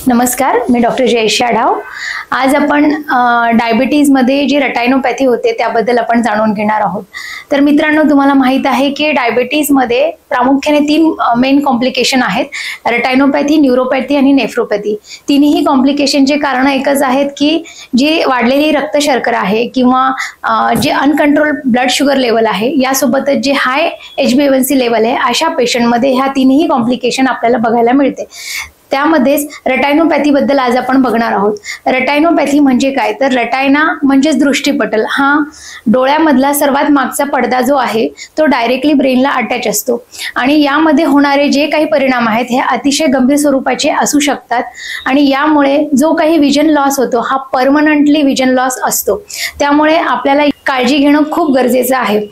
नमस्कार, मी डॉक्टर जयश्री आढाव। आज आपण डायबिटीजमध्ये जी रेटायनोपॅथी होते त्याबद्दल आपण जाणून घेणार आहोत। तर मित्रांनो, तुम्हाला माहित आहे की डायबिटीजमध्ये प्रामुख्याने 3 मेन कॉम्प्लिकेशन आहेत: रेटायनोपॅथी, न्यूरोपॅथी आणि नेफ्रोपॅथी। तिन्ही कॉम्प्लिकेशनचे कारण एकच आहेत की जी वाढलेली रक्त शर्करा आहे किंवा जे अनकंट्रोल ब्लड शुगर लेवल आहे, यासोबतच जे हाय HbA1c लेवल आहे, अशा पेशंटमध्ये ह्या तिन्ही कॉम्प्लिकेशन आपल्याला बघायला मिळते। त्यामध्येच रेटायनोपॅथी बद्दल आज आपण बघणार आहोत। रेटायनोपॅथी म्हणजे काय, तर रेटायना म्हणजेच दृष्टिपटल। हा डोळ्यामधला सर्वात मागचा पडदा जो आहे तो डायरेक्टली ब्रेनला अटॅच असतो आणि यामध्ये होणारे जे काही परिणाम आहेत हे अतिशय गंभीर स्वरूपाचे असू शकतात आणि यामुळे जो काही विजन लॉस होतो हा परमनंटली विजन लॉस असतो। त्यामुळे आपल्याला काळजी घेणं खूप गरजेचं आहे।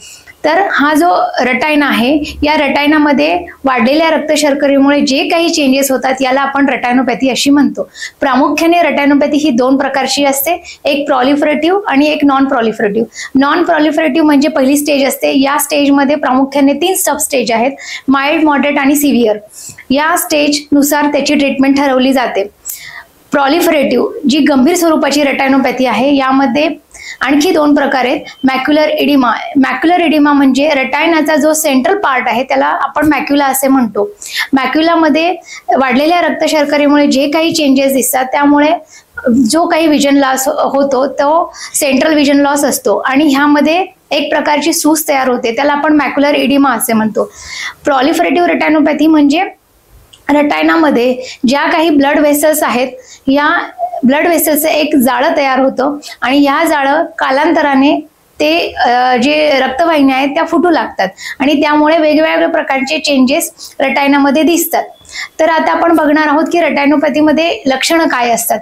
तर हा जो रेटायना आहे, या रेटायनामध्ये वाढलेल्या रक्त शर्करेमुळे जे काही चेंजेस होतात याला आपण रेटायनोपॅथी अशी म्हणतो। प्रामुख्याने रेटायनोपॅथी ही 2 प्रकारची असते, एक प्रॉलिफरेटिव्ह आणि एक नॉन प्रॉलिफरेटिव्ह। नॉन प्रॉलिफरेटिव्ह म्हणजे पहिली स्टेज असते। या स्टेजमध्ये प्रामुख्याने 3 सब स्टेज आहेत: माइल्ड, मॉडरेट आणि सिव्हिअर। या स्टेज नुसार त्याची ट्रीटमेंट ठरवली जाते। प्रॉलिफरेटिव्ह जी गंभीर स्वरूपाची रेटायनोपॅथी आहे, यामध्ये आणखी 2 प्रकार आहेत: मॅक्युलर एडिमा। मॅक्युलर एडिमा म्हणजे रेटायनाचा जो सेंट्रल पार्ट आहे त्याला आपण मॅक्युला असे म्हणतो। मॅक्युलामध्ये वाढलेल्या रक्त शर्करेमुळे जे काही चेंजेस दिसतात त्यामुळे जो काही विजन लॉस होतो तो सेंट्रल विजन लॉस असतो आणि ह्यामध्ये एक प्रकारची सूज तयार होते, त्याला आपण मॅक्युलर एडिमा असे म्हणतो। प्रॉलिफरेटिव्ह रेटायनोपॅथी म्हणजे रेटायनामध्ये ज्या काही ब्लड व्हेसल्स आहेत, या ब्लड व्हेसल्सचं एक जाळं तयार होतं आणि या जाळं कालांतराने ते जे रक्तवाहिन्या आहेत त्या फुटू लागतात आणि त्यामुळे वेगवेगळ्या प्रकारचे चेंजेस रेटायनामध्ये दिसतात। तर आता आपण बघणार आहोत की रेटायनोपॅथीमध्ये लक्षणं काय असतात।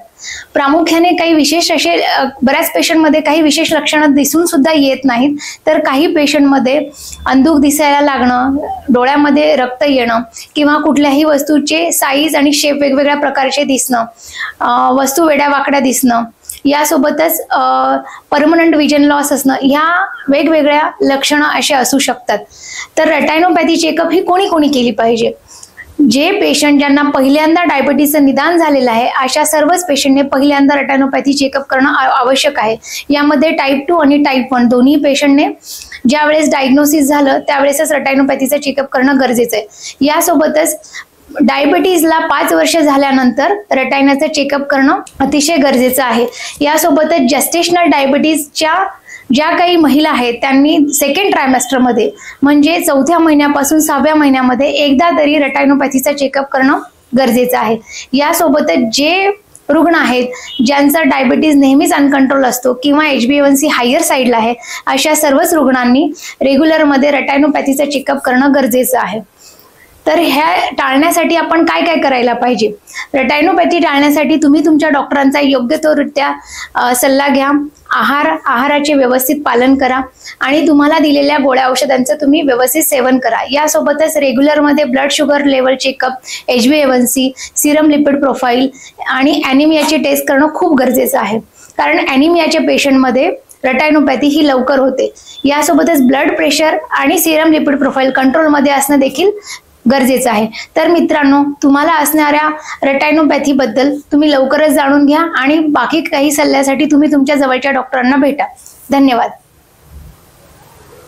प्रामुख्याने काही विशेष असे बऱ्याच पेशंटमध्ये काही विशेष लक्षणं दिसून सुद्धा येत नाहीत, तर काही पेशंटमध्ये अंधुक दिसायला लागणं, डोळ्यामध्ये रक्त येणं किंवा कुठल्याही वस्तूचे साईज आणि शेप वेगवेगळ्या प्रकारचे दिसणं, वस्तू वेड्या वाकड्या दिसणं, यासोबतच परमनंट विजन लॉस असणं, ह्या वेगवेगळ्या लक्षणं असे असू शकतात। तर रेटायनोपॅथी चेकअप ही कोणी केली पाहिजे? जे पेशंट ज्यांना पहिल्यांदा डायबिटीसचं निदान झालेलं आहे, अशा सर्वच पेशंटने पहिल्यांदा रेटायनोपॅथी चेकअप करणं आवश्यक आहे। यामध्ये टाईप 2 आणि टाईप 1 दोन्ही पेशंटने ज्या वेळेस डायग्नोसिस झालं त्यावेळेसच रेटायनोपॅथीचं चेकअप करणं गरजेचं आहे। यासोबतच डायबिटीजला 5 वर्ष झाल्यानंतर रेटायनाचं चेकअप करणं अतिशय गरजेचं आहे। यासोबतच जस्टेशनल डायबिटीजच्या ज्या काही महिला आहेत त्यांनी सेकंड ट्रायमेस्टरमध्ये म्हणजे 4थ्या महिन्यापासून 6व्या महिन्यामध्ये एकदा तरी रेटायनोपॅथीचा चेकअप करणं गरजेचं आहे। यासोबतच जे रुग्ण आहेत ज्यांचा डायबिटीज नेहमीच अनकंट्रोल असतो किंवा HbA1c हायर साईडला आहे, अशा सर्वच रुग्णांनी रेग्युलरमध्ये रेटायनोपॅथीचा चेकअप करणं गरजेचं आहे। तर ह्या टाळण्यासाठी आपण काय काय करायला पाहिजे? रेटायनोपॅथी टाळण्यासाठी तुम्ही तुमच्या डॉक्टरांचा योग्य तो रित्या सल्ला घ्या, आहाराचे व्यवस्थित पालन करा आणि तुम्हाला दिलेल्या गोळ्या औषधांचं तुम्ही व्यवस्थित सेवन करा। यासोबतच रेग्युलरमध्ये blood sugar level checkup, HbA1c, serum lipid profile आणि ॲनिमियाची टेस्ट करणं खूप गरजेचं आहे, कारण ॲनिमियाच्या पेशंटमध्ये रेटायनोपॅथी ही लवकर होते। यासोबतच ब्लड प्रेशर आणि सिरम लिपिड प्रोफाईल कंट्रोलमध्ये असणं देखील गरजेचं आहे। तर मित्रांनो, तुम्हाला असणाऱ्या रेटायनोपॅथी बद्दल तुम्ही लवकरच जाणून घ्या आणि बाकी काही सल्ल्यासाठी तुम्ही तुमच्या जवळच्या डॉक्टरांना भेटा। धन्यवाद।